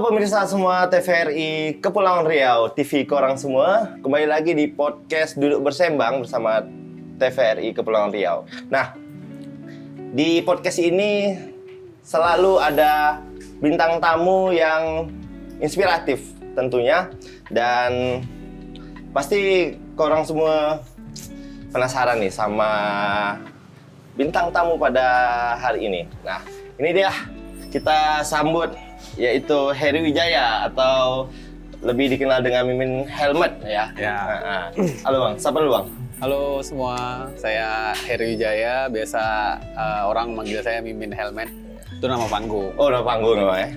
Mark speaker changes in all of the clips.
Speaker 1: pemirsa semua TVRI Kepulauan Riau, TV korang semua. Kembali lagi di podcast Duduk Bersembang bersama TVRI Kepulauan Riau. Nah, di podcast ini selalu ada bintang tamu yang inspiratif tentunya. Dan pasti korang semua penasaran nih sama bintang tamu pada hari ini. Nah, ini dia kita sambut, yaitu Heri Wijaya atau lebih dikenal dengan Mimin Helmet ya. Halo Bang, siapa dulu Bang?
Speaker 2: Halo semua, saya Heri Wijaya, biasa orang manggil saya Mimin Helmet. Itu nama panggung.
Speaker 1: Oh, nama panggung namanya.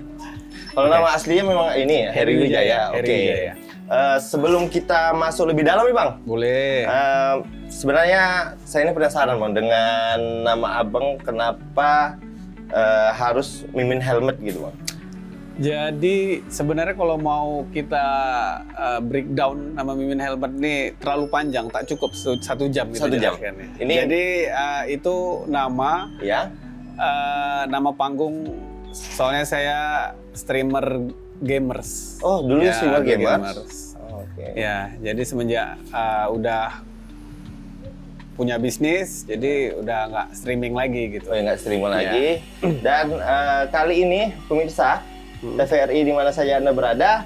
Speaker 1: Kalau nama aslinya memang ini ya, Heri Wijaya. Oke. Sebelum kita masuk lebih dalam nih Bang.
Speaker 2: Boleh.
Speaker 1: Sebenarnya saya ini penasaran Bang dengan nama Abang, kenapa harus Mimin Helmet gitu Bang?
Speaker 2: Jadi sebenarnya kalau mau kita breakdown nama Mimin Helmet ini terlalu panjang, tak cukup 1 jam gitu.
Speaker 1: 1 jam.
Speaker 2: Ini jadi itu nama
Speaker 1: ya.
Speaker 2: Nama panggung, soalnya saya streamer gamers.
Speaker 1: Oh, dulu
Speaker 2: ya,
Speaker 1: streamer gamers.
Speaker 2: Oke. Ya, jadi semenjak udah punya bisnis, jadi udah nggak streaming lagi gitu.
Speaker 1: Oh ya, nggak streaming lagi. Dan kali ini pemirsa TVRI di mana saja Anda berada,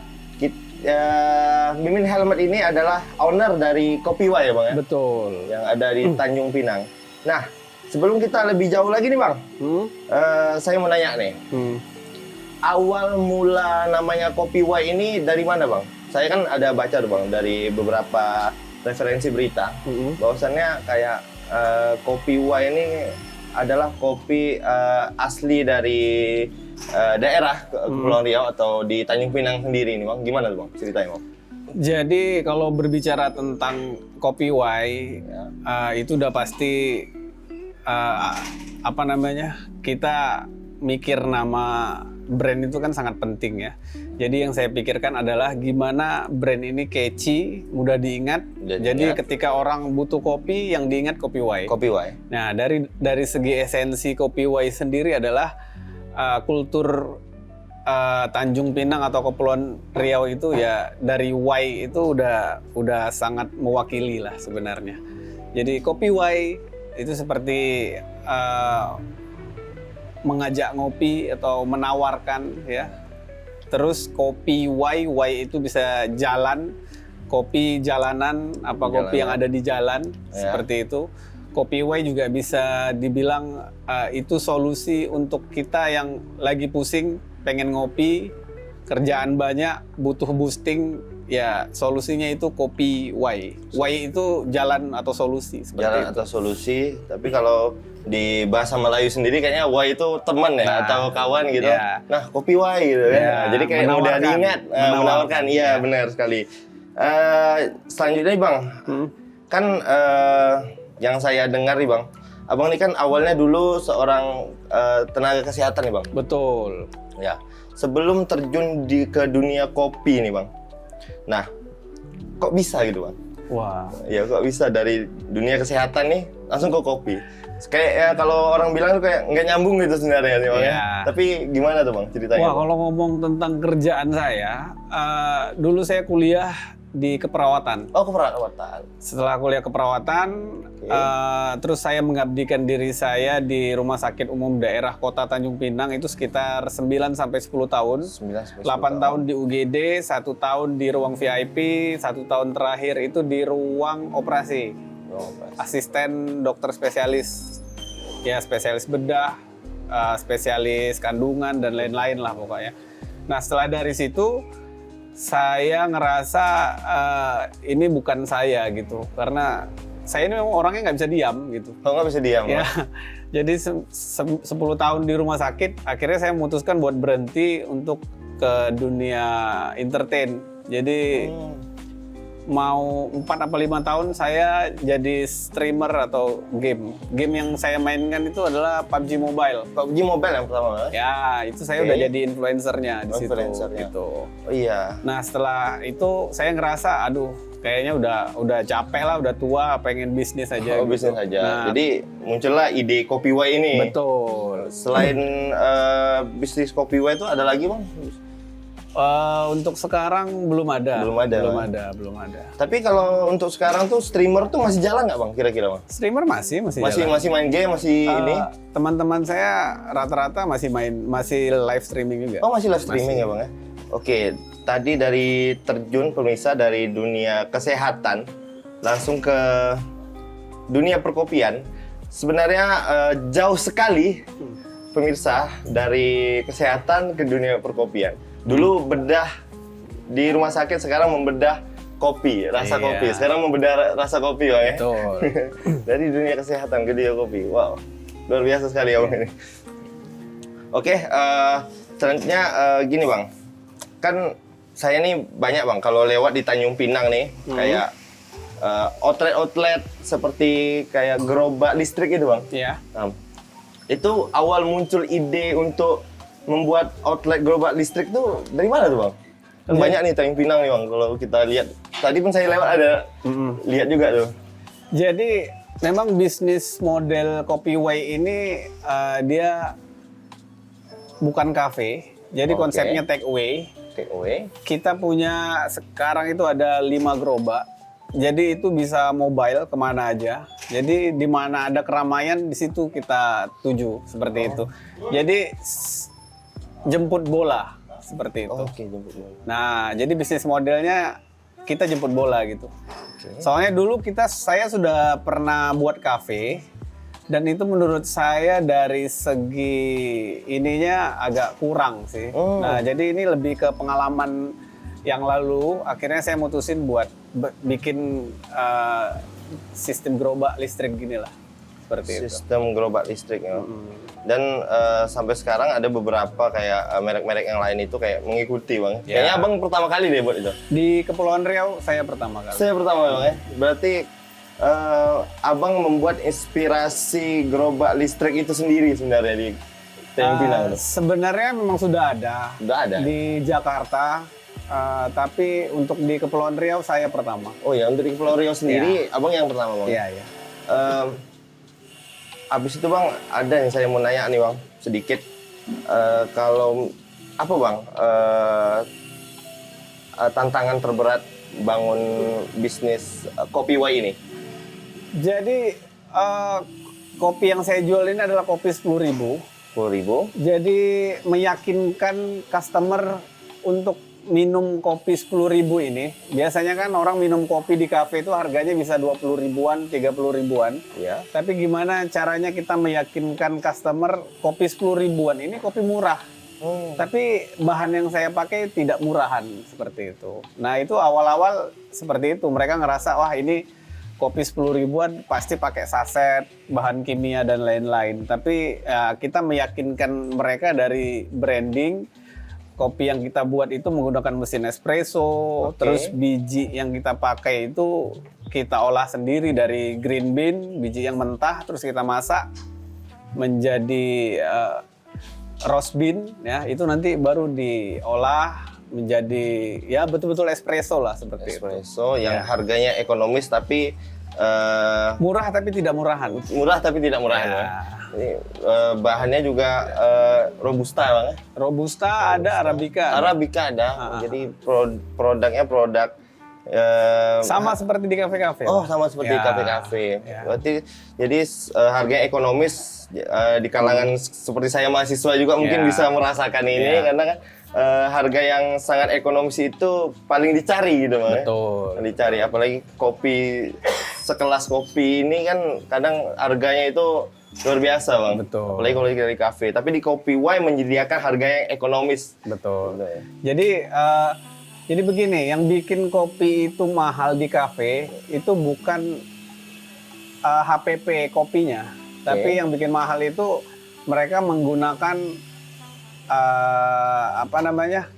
Speaker 1: Mimin Helmet ini adalah owner dari Kopiwa ya Bang ya?
Speaker 2: Betul.
Speaker 1: Yang ada di Tanjung Pinang. Nah, sebelum kita lebih jauh lagi nih Bang, saya mau nanya nih, awal mula namanya Kopiwa ini dari mana Bang? Saya kan ada baca tuh Bang dari beberapa referensi berita, bahwasannya kayak Kopiwa ini adalah kopi asli dari daerah Kepulauan Riau atau di Tanjung Pinang sendiri nih Bang. Gimana tuh Bang ceritanya Bang?
Speaker 2: Jadi kalau berbicara tentang kopi wai, itu udah pasti kita mikir nama brand itu kan sangat penting ya. Jadi yang saya pikirkan adalah gimana brand ini catchy, mudah diingat. Jadi ketika orang butuh kopi, yang diingat kopi wai.
Speaker 1: Kopi wai.
Speaker 2: Nah, dari segi esensi kopi wai sendiri adalah kultur Tanjung Pinang atau Kepulauan Riau itu ya, dari wai itu udah sangat mewakili lah sebenarnya. Jadi kopi wai itu seperti mengajak ngopi atau menawarkan ya. Terus kopi wai itu bisa jalan, kopi jalanan, kopi yang ada di jalan, seperti itu. Kopi wai juga bisa dibilang itu solusi untuk kita yang lagi pusing, pengen ngopi, kerjaan banyak, butuh boosting, ya solusinya itu kopi wai. Wai itu jalan atau solusi.
Speaker 1: Jalan atau solusi, tapi kalau di bahasa Melayu sendiri kayaknya wai itu teman ya, atau kawan gitu. Ya. Nah, kopi wai gitu ya. Jadi kayak mudah diingat, menawarkan. Iya, benar sekali. Selanjutnya Bang, kan yang saya dengar nih Bang, Abang ini kan awalnya dulu seorang tenaga kesehatan nih Bang.
Speaker 2: Betul.
Speaker 1: Ya. Sebelum terjun ke dunia kopi nih Bang. Nah, kok bisa gitu Bang?
Speaker 2: Wah.
Speaker 1: Ya kok bisa dari dunia kesehatan nih langsung ke kopi? Kayak ya kalau orang bilang tuh kayak nggak nyambung gitu sebenarnya nih Bang. Tapi gimana tuh Bang ceritanya?
Speaker 2: Wah, kalau ngomong tentang kerjaan saya, dulu saya kuliah di keperawatan.
Speaker 1: Oh, keperawatan.
Speaker 2: Setelah kuliah keperawatan, terus saya mengabdikan diri saya di Rumah Sakit Umum Daerah Kota Tanjung Pinang itu sekitar 9 sampai 10 tahun. 8 tahun di UGD, 1 tahun di ruang VIP, 1 tahun terakhir itu di ruang operasi. Asisten dokter spesialis. Ya, spesialis bedah, spesialis kandungan dan lain-lain lah pokoknya. Nah, setelah dari situ saya ngerasa ini bukan saya gitu, karena saya ini memang orangnya nggak bisa diam gitu.
Speaker 1: Oh, nggak bisa diam?
Speaker 2: Ya, jadi 10 tahun di rumah sakit, akhirnya saya memutuskan buat berhenti untuk ke dunia entertain. Jadi mau 4 apa 5 tahun saya jadi streamer atau game yang saya mainkan itu adalah PUBG Mobile.
Speaker 1: PUBG Mobile yang pertama?
Speaker 2: Ya, itu saya udah jadi influencernya di situ. Gitu.
Speaker 1: Oh iya.
Speaker 2: Nah, setelah itu saya ngerasa, aduh, kayaknya udah capek lah, udah tua, pengen bisnis aja.
Speaker 1: Oh, gitu. Bisnis aja. Nah, jadi muncullah ide Kopiwa ini.
Speaker 2: Betul.
Speaker 1: Selain bisnis Kopiwa itu ada lagi Bang?
Speaker 2: Untuk sekarang belum ada. Belum ada.
Speaker 1: Tapi kalau untuk sekarang tuh streamer tuh masih jalan nggak bang kira-kira bang?
Speaker 2: Streamer masih jalan.
Speaker 1: Masih main game ini?
Speaker 2: Teman-teman saya rata-rata masih live streaming juga.
Speaker 1: Oh masih live streaming ya bang ya? Oke, tadi dari terjun pemirsa dari dunia kesehatan langsung ke dunia perkopian. Sebenarnya jauh sekali pemirsa dari kesehatan ke dunia perkopian. Dulu bedah di rumah sakit, sekarang membedah kopi, rasa kopi. Sekarang membedah rasa kopi, Bang ya.
Speaker 2: Betul.
Speaker 1: Dari dunia kesehatan ke dunia kopi. Wow, luar biasa sekali ya Bang ini. Oke, selanjutnya gini Bang. Kan saya nih banyak Bang, kalau lewat di Tanjung Pinang nih, kayak outlet-outlet seperti kayak gerobak listrik itu Bang.
Speaker 2: Iya.
Speaker 1: Itu awal muncul ide untuk membuat outlet gerobak listrik tuh dari mana tuh Bang? Kan banyak nih Tanjung Pinang nih Bang, kalau kita lihat. Tadi pun saya lewat ada lihat juga tuh.
Speaker 2: Jadi memang bisnis model Kopi Way ini dia bukan kafe. Jadi konsepnya take away.
Speaker 1: Take away.
Speaker 2: Kita punya sekarang itu ada 5 gerobak. Jadi itu bisa mobile kemana aja. Jadi di mana ada keramaian di situ kita tuju seperti itu. Jadi jemput bola seperti itu.
Speaker 1: Oke, jemput bola.
Speaker 2: Nah, jadi bisnis modelnya kita jemput bola gitu. Soalnya dulu saya sudah pernah buat kafe dan itu menurut saya dari segi ininya agak kurang sih. Nah, jadi ini lebih ke pengalaman yang lalu. Akhirnya saya mutusin buat bikin sistem gerobak listrik gini lah. Seperti
Speaker 1: Sistem gerobak listrik ya. Dan sampai sekarang ada beberapa kayak merek-merek yang lain itu kayak mengikuti Bang. Kayaknya Abang pertama kali deh buat itu.
Speaker 2: Di Kepulauan Riau saya pertama kali.
Speaker 1: Saya pertama Bang ya. Berarti Abang membuat inspirasi gerobak listrik itu sendiri sebenarnya di Tanjung Pinang itu.
Speaker 2: Sebenarnya memang sudah ada.
Speaker 1: Sudah ada.
Speaker 2: Di Jakarta. Tapi untuk di Kepulauan Riau saya pertama.
Speaker 1: Oh ya, untuk di Kepulauan Riau sendiri Abang yang pertama Bang.
Speaker 2: Iya.
Speaker 1: Habis itu Bang, ada yang saya mau nanya nih Bang, sedikit. Kalau apa Bang tantangan terberat bangun bisnis Kopi Way ini?
Speaker 2: Jadi kopi yang saya jual ini adalah kopi 10.000.
Speaker 1: 10.000.
Speaker 2: Jadi meyakinkan customer untuk minum kopi 10.000 ini. Biasanya kan orang minum kopi di kafe itu harganya bisa 20 ribuan, 30 ribuan.
Speaker 1: Ya.
Speaker 2: Tapi gimana caranya kita meyakinkan customer kopi 10 ribuan ini kopi murah. Tapi bahan yang saya pakai tidak murahan seperti itu. Nah itu awal-awal seperti itu. Mereka ngerasa wah ini kopi 10 ribuan pasti pakai saset, bahan kimia dan lain-lain. Tapi kita meyakinkan mereka dari branding. Kopi yang kita buat itu menggunakan mesin espresso, terus biji yang kita pakai itu kita olah sendiri dari green bean, biji yang mentah, terus kita masak menjadi roast bean, ya itu nanti baru diolah menjadi ya betul-betul espresso lah seperti
Speaker 1: espresso
Speaker 2: itu.
Speaker 1: Yang harganya ekonomis tapi
Speaker 2: murah tapi tidak murahan.
Speaker 1: Murah tapi tidak murahan. Ya. Ini bahannya juga robusta Bang.
Speaker 2: Robusta ada, Arabica.
Speaker 1: Arabica ada. Jadi produknya produk
Speaker 2: sama seperti di kafe-kafe.
Speaker 1: Oh, sama seperti kafe-kafe. Berarti jadi harganya ekonomis di kalangan seperti saya mahasiswa juga mungkin bisa merasakan ini karena kan harga yang sangat ekonomis itu paling dicari gitu Bang.
Speaker 2: Betul.
Speaker 1: Dicari apalagi kopi sekelas kopi ini kan kadang harganya itu luar biasa Bang.
Speaker 2: Betul.
Speaker 1: Apalagi kalau dari kafe. Tapi di Kopi Way menyediakan harga yang ekonomis.
Speaker 2: Betul.
Speaker 1: Betul ya?
Speaker 2: Jadi begini, yang bikin kopi itu mahal di kafe itu bukan HPP kopinya, tapi yang bikin mahal itu mereka menggunakan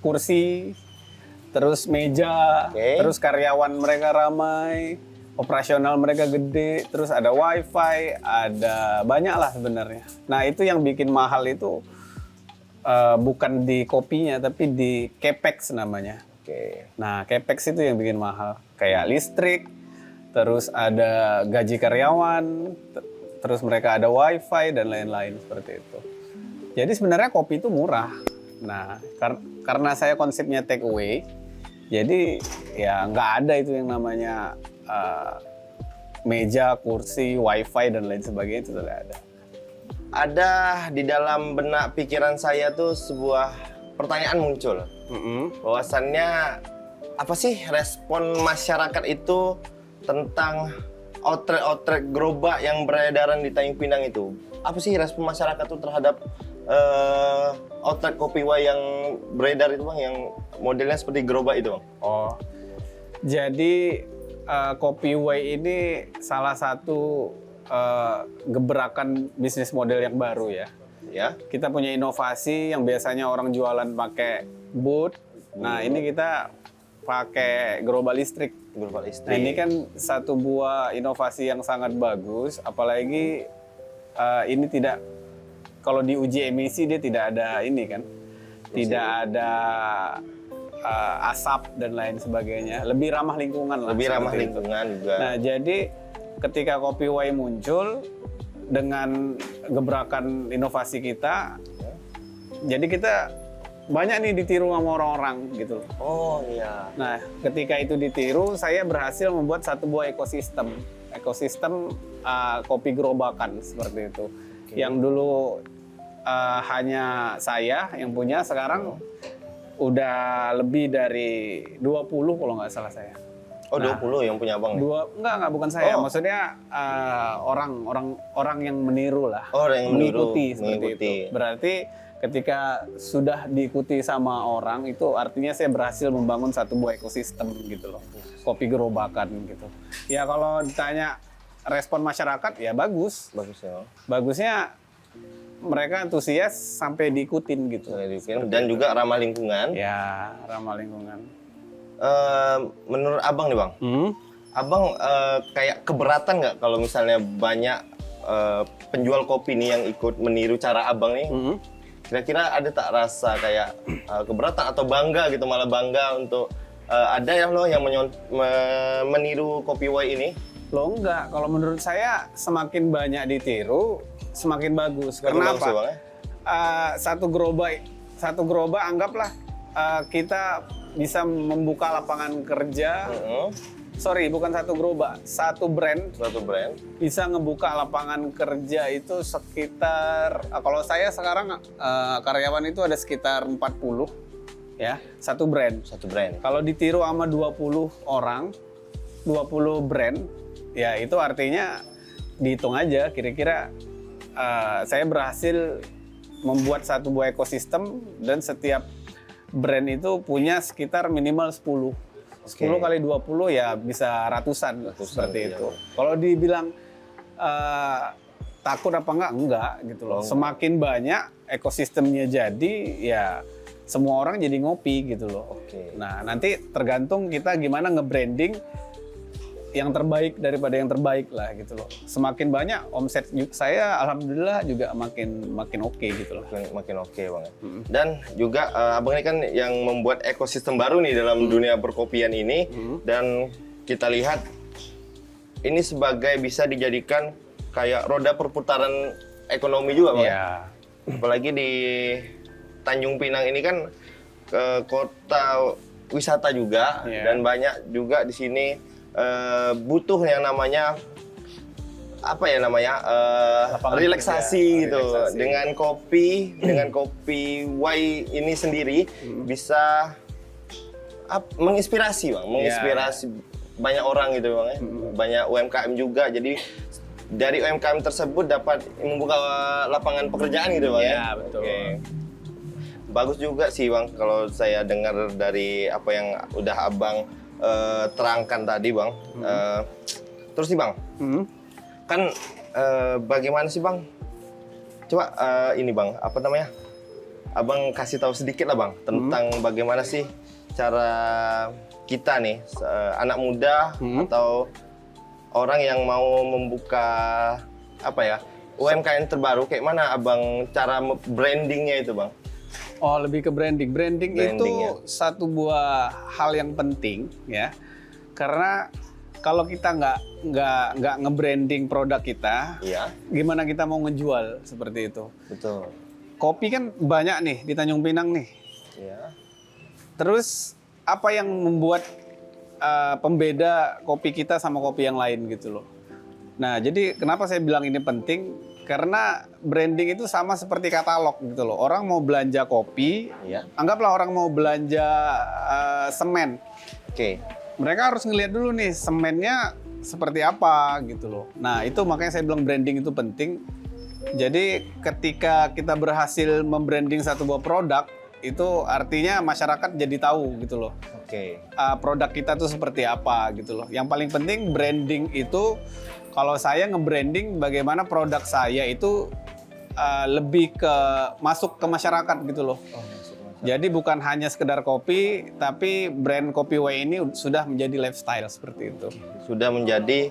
Speaker 2: kursi, terus meja, terus karyawan mereka ramai, operasional mereka gede, terus ada wifi, ada banyak lah sebenarnya. Nah itu yang bikin mahal itu bukan di kopinya, tapi di capex namanya. Nah, capex itu yang bikin mahal. Kayak listrik, terus ada gaji karyawan, terus mereka ada wifi dan lain-lain seperti itu. Jadi sebenarnya kopi itu murah. Nah, karena saya konsepnya take away, jadi ya nggak ada itu yang namanya meja, kursi, wifi dan lain sebagainya, itu tidak ada.
Speaker 1: Ada di dalam benak pikiran saya tuh sebuah pertanyaan muncul. Bahwasannya apa sih respon masyarakat itu tentang outlet gerobak yang beredaran di Tanjung Pinang itu? Apa sih respon masyarakat tuh terhadap outlet kopi wai yang beredar itu bang, yang modelnya seperti gerobak itu bang?
Speaker 2: Oh, jadi kopi wai ini salah satu gebrakan bisnis model yang baru ya.
Speaker 1: Ya.
Speaker 2: Kita punya inovasi yang biasanya orang jualan pakai booth. Nah, ini kita pakai gerobak listrik.
Speaker 1: Gerobak listrik.
Speaker 2: Nah, ini kan satu buah inovasi yang sangat bagus, apalagi ini tidak, kalau diuji emisi dia tidak ada ini kan. Tidak ada asap dan lain sebagainya. Lebih ramah lingkungan lah.
Speaker 1: Lebih ramah
Speaker 2: seperti itu.
Speaker 1: lingkungan juga.
Speaker 2: Nah, jadi ketika Kopi Wai muncul dengan gebrakan inovasi kita, jadi kita banyak nih ditiru sama orang-orang gitu.
Speaker 1: Oh iya.
Speaker 2: Nah, ketika itu ditiru, saya berhasil membuat satu buah ekosistem kopi gerobakan seperti itu. Yang dulu hanya saya yang punya, sekarang udah lebih dari 20 kalau nggak salah saya.
Speaker 1: Oh, 20 yang punya abang?
Speaker 2: Enggak, bukan saya.
Speaker 1: Oh.
Speaker 2: Maksudnya orang yang meniru lah.
Speaker 1: Oh, yang meniru,
Speaker 2: mengikuti seperti itu. Berarti ketika sudah diikuti sama orang, itu artinya saya berhasil membangun satu buah ekosistem gitu loh. Kopi gerobakan gitu. Ya kalau ditanya respon masyarakat, ya bagus.
Speaker 1: Bagus ya.
Speaker 2: Bagusnya mereka antusias sampai diikutin gitu.
Speaker 1: Dan juga ramah lingkungan.
Speaker 2: Ya, ramah lingkungan.
Speaker 1: Menurut abang nih bang, abang kayak keberatan nggak kalau misalnya banyak penjual kopi nih yang ikut meniru cara abang nih? Kira-kira ada tak rasa kayak keberatan atau bangga gitu, malah bangga untuk ada yang meniru kopi wai ini?
Speaker 2: Loh enggak, kalau menurut saya semakin banyak ditiru, semakin bagus. Karena apa? Satu gerobak anggaplah kita bisa membuka lapangan kerja. Sorry, bukan satu gerobak, satu brand bisa ngebuka lapangan kerja itu sekitar, kalau saya sekarang karyawan itu ada sekitar 40 ya, satu brand. Kalau ditiru sama 20 orang, 20 brand, ya itu artinya dihitung aja kira-kira saya berhasil membuat satu buah ekosistem dan setiap brand itu punya sekitar minimal 10 kali 20 ya bisa ratusan seperti itu. Kalau dibilang takut apa enggak gitu loh. Semakin banyak ekosistemnya jadi ya semua orang jadi ngopi gitu loh. Nah, nanti tergantung kita gimana nge-branding yang terbaik daripada yang terbaik lah gitu loh. Semakin banyak omset saya alhamdulillah juga makin oke gitu loh.
Speaker 1: Makin oke bang. Dan juga abang ini kan yang membuat ekosistem baru nih dalam dunia perkopian ini. Dan kita lihat ini sebagai bisa dijadikan kayak roda perputaran ekonomi juga bang.
Speaker 2: Iya.
Speaker 1: Apalagi di Tanjung Pinang ini kan kota wisata juga. Dan banyak juga di sini butuh yang namanya relaksasi gitu. Dengan kopi wai ini sendiri bisa menginspirasi bang, banyak orang gitu bang ya. Banyak UMKM juga, jadi dari UMKM tersebut dapat membuka lapangan pekerjaan gitu bang ya.
Speaker 2: Betul.
Speaker 1: Bagus juga sih bang kalau saya dengar dari apa yang udah abang terangkan tadi bang. Terus nih bang, kan bagaimana sih bang? Coba ini bang, apa namanya? Abang kasih tahu sedikit lah bang tentang bagaimana sih cara kita nih anak muda atau orang yang mau membuka apa ya UMKM terbaru, kayak mana abang cara brandingnya itu bang?
Speaker 2: Oh, lebih ke branding. Branding itu satu buah hal yang penting ya. Karena kalau kita nggak nge-branding produk kita, gimana kita mau ngejual seperti itu?
Speaker 1: Betul.
Speaker 2: kopi kan banyak nih di Tanjung Pinang nih.
Speaker 1: Ya.
Speaker 2: Terus apa yang membuat pembeda kopi kita sama kopi yang lain gitu loh. Nah, jadi kenapa saya bilang ini penting? Karena branding itu sama seperti katalog gitu loh. Orang mau belanja kopi,
Speaker 1: Ya.
Speaker 2: anggaplah orang mau belanja semen.
Speaker 1: Oke.
Speaker 2: Mereka harus ngelihat dulu nih semennya seperti apa gitu loh. Nah, itu makanya saya bilang branding itu penting. Jadi ketika kita berhasil membranding satu buah produk, itu artinya masyarakat jadi tahu gitu loh.
Speaker 1: Oke.
Speaker 2: Produk kita tuh seperti apa gitu loh. Yang paling penting branding itu, kalau saya nge-branding bagaimana produk saya itu lebih masuk ke masyarakat gitu loh. Jadi bukan hanya sekedar kopi, tapi brand Kopi Way ini sudah menjadi lifestyle seperti itu.
Speaker 1: Sudah menjadi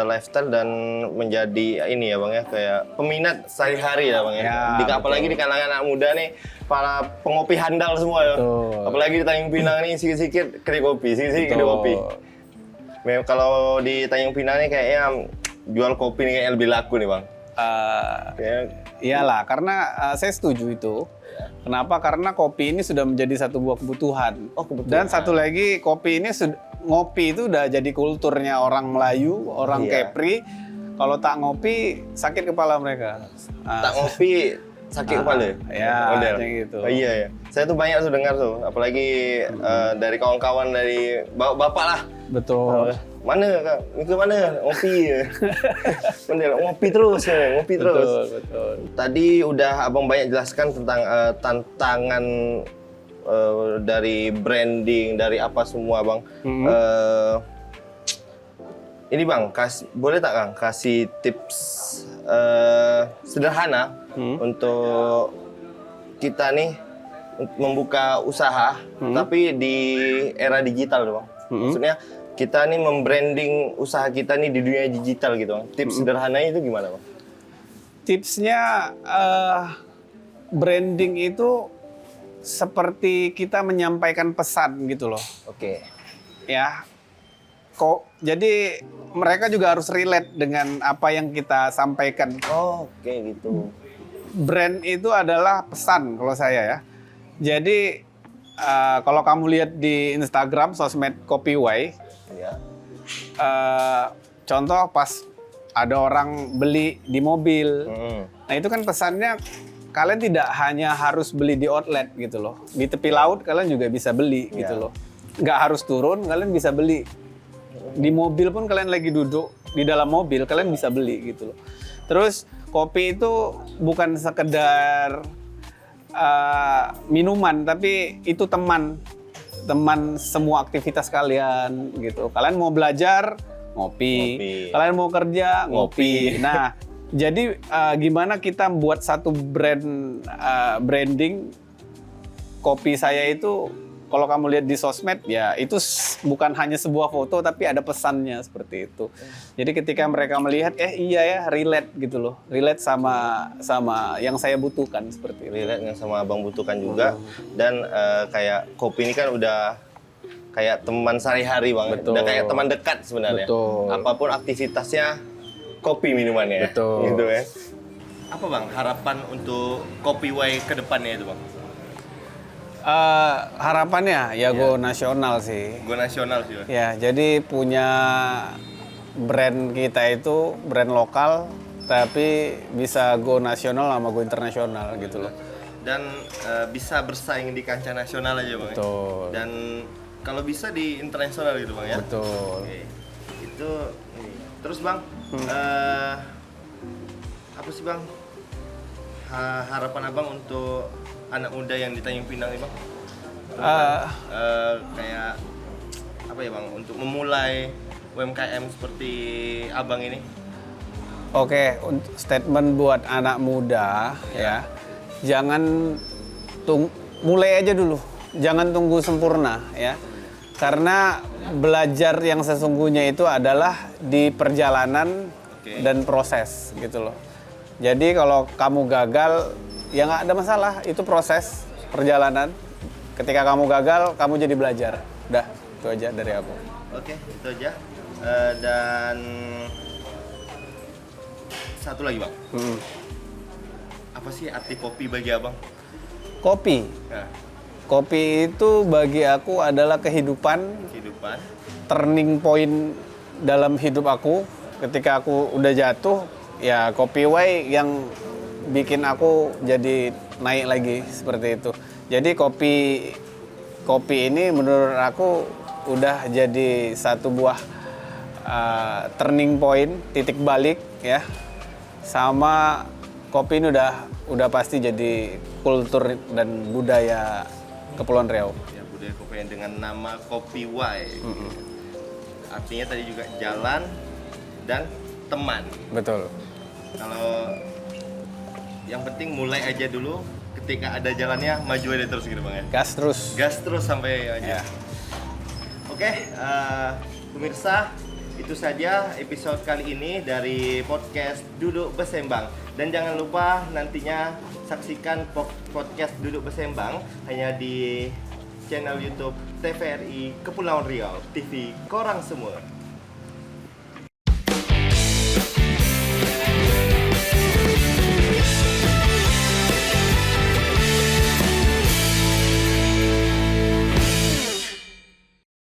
Speaker 1: lifestyle dan menjadi ini ya Bang ya, kayak peminat sehari-hari ya Bang ya.
Speaker 2: Ya,
Speaker 1: Apalagi di kalangan anak muda nih, para pengopi handal semua ya.
Speaker 2: Betul.
Speaker 1: Apalagi di Tanjung Pinang nih sikit-sikit kedai kopi, sikit-sikit kedai
Speaker 2: Betul.
Speaker 1: kopi. Kalau di Tanjung Pinang nih kayaknya jual kopi nih kayak lebih laku nih Bang. Kayak
Speaker 2: Iyalah, karena saya setuju itu. Kenapa? Karena kopi ini sudah menjadi satu buah kebutuhan.
Speaker 1: Oh, kebutuhan.
Speaker 2: Dan satu lagi, kopi ini ngopi itu udah jadi kulturnya orang Melayu, orang
Speaker 1: Iya.
Speaker 2: Kepri. Kalau tak ngopi, sakit kepala mereka.
Speaker 1: tak ngopi sakit kepala.
Speaker 2: Ya,
Speaker 1: Model.
Speaker 2: kayak gitu.
Speaker 1: Oh, iya ya. Saya tuh banyak tuh dengar tuh, apalagi dari kawan-kawan dari bapak lah.
Speaker 2: Betul.
Speaker 1: Mana kak? Ini ke mana? Ngopi. Bener, ngopi terus ya, ngopi terus.
Speaker 2: Betul, betul.
Speaker 1: Tadi udah abang banyak jelaskan tentang tantangan dari branding, dari apa semua bang. Ini bang, boleh tak kang kasih tips sederhana untuk kita nih membuka usaha, tapi di era digital bang. Maksudnya kita nih membranding usaha kita nih di dunia digital gitu bang. Tips sederhananya itu gimana bang?
Speaker 2: Tipsnya branding itu seperti kita menyampaikan pesan gitu loh.
Speaker 1: Oke.
Speaker 2: Ya. Jadi mereka juga harus relate dengan apa yang kita sampaikan.
Speaker 1: Oh, oke gitu.
Speaker 2: Brand itu adalah pesan kalau saya ya. Jadi kalau kamu lihat di Instagram sosmed Kopi Way,
Speaker 1: Ya.
Speaker 2: contoh pas ada orang beli di mobil. Nah itu kan pesannya kalian tidak hanya harus beli di outlet gitu loh. Di tepi laut kalian juga bisa beli gitu loh. Nggak harus turun, kalian bisa beli. Di mobil pun kalian lagi duduk di dalam mobil, kalian bisa beli gitu loh. Terus kopi itu bukan sekedar minuman, tapi itu teman semua aktivitas kalian gitu. Kalian mau belajar, ngopi. Kalian mau kerja, ngopi. Nah, jadi gimana kita buat satu branding kopi saya itu, kalau kamu lihat di sosmed ya itu bukan hanya sebuah foto tapi ada pesannya seperti itu. Jadi ketika mereka melihat iya ya relate gitu loh. Relate sama yang saya butuhkan seperti itu.
Speaker 1: Relate yang sama abang butuhkan juga. Dan kayak kopi ini kan udah kayak teman sehari-hari bang.
Speaker 2: Betul.
Speaker 1: Udah kayak teman dekat sebenarnya.
Speaker 2: Betul.
Speaker 1: Apapun aktivitasnya kopi minumannya.
Speaker 2: Betul.
Speaker 1: Gitu ya. Apa bang harapan untuk Kopi Way ke depannya itu bang?
Speaker 2: Harapannya ya go nasional sih.
Speaker 1: Go nasional sih bang.
Speaker 2: Ya, jadi punya brand kita itu brand lokal tapi bisa go nasional sama go internasional gitu loh.
Speaker 1: Dan bisa bersaing di kancah nasional aja bang.
Speaker 2: Betul.
Speaker 1: Dan kalau bisa di internasional gitu bang ya.
Speaker 2: Betul.
Speaker 1: Oke. Itu ini. Terus bang, apa sih bang harapan abang untuk anak muda yang di Tanjung Pinang nih bang? Kayak apa ya bang, untuk memulai UMKM seperti abang ini?
Speaker 2: Oke, untuk statement buat anak muda ya, jangan mulai aja dulu, jangan tunggu sempurna ya, karena belajar yang sesungguhnya itu adalah di perjalanan dan proses gitu loh. Jadi kalau kamu gagal, ya nggak ada masalah, itu proses perjalanan. Ketika kamu gagal, kamu jadi belajar. Udah, itu aja dari aku.
Speaker 1: Oke, itu aja. Dan satu lagi bang, Apa sih arti kopi bagi abang?
Speaker 2: Kopi.
Speaker 1: Nah,
Speaker 2: Kopi itu bagi aku adalah kehidupan,
Speaker 1: kehidupan.
Speaker 2: turning point dalam hidup aku. Ketika aku udah jatuh, ya kopi wae yang bikin aku jadi naik lagi seperti itu. Jadi kopi ini menurut aku udah jadi satu buah turning point, titik balik ya. Sama kopi ini udah pasti jadi kultur dan budaya Kepulauan Riau.
Speaker 1: Ya, budaya kopi yang dengan nama Kopi Wai. Artinya tadi juga jalan dan teman.
Speaker 2: Betul.
Speaker 1: Kalau yang penting mulai aja dulu. Ketika ada jalannya, maju aja terus gitu bang ya.
Speaker 2: Gas terus.
Speaker 1: Gas terus sampai aja.
Speaker 2: Ya.
Speaker 1: Oke, pemirsa, itu saja episode kali ini dari podcast Duduk Bersembang. Dan jangan lupa nantinya saksikan podcast Duduk Bersembang hanya di channel YouTube TVRI Kepulauan Riau, TV Korang Semua.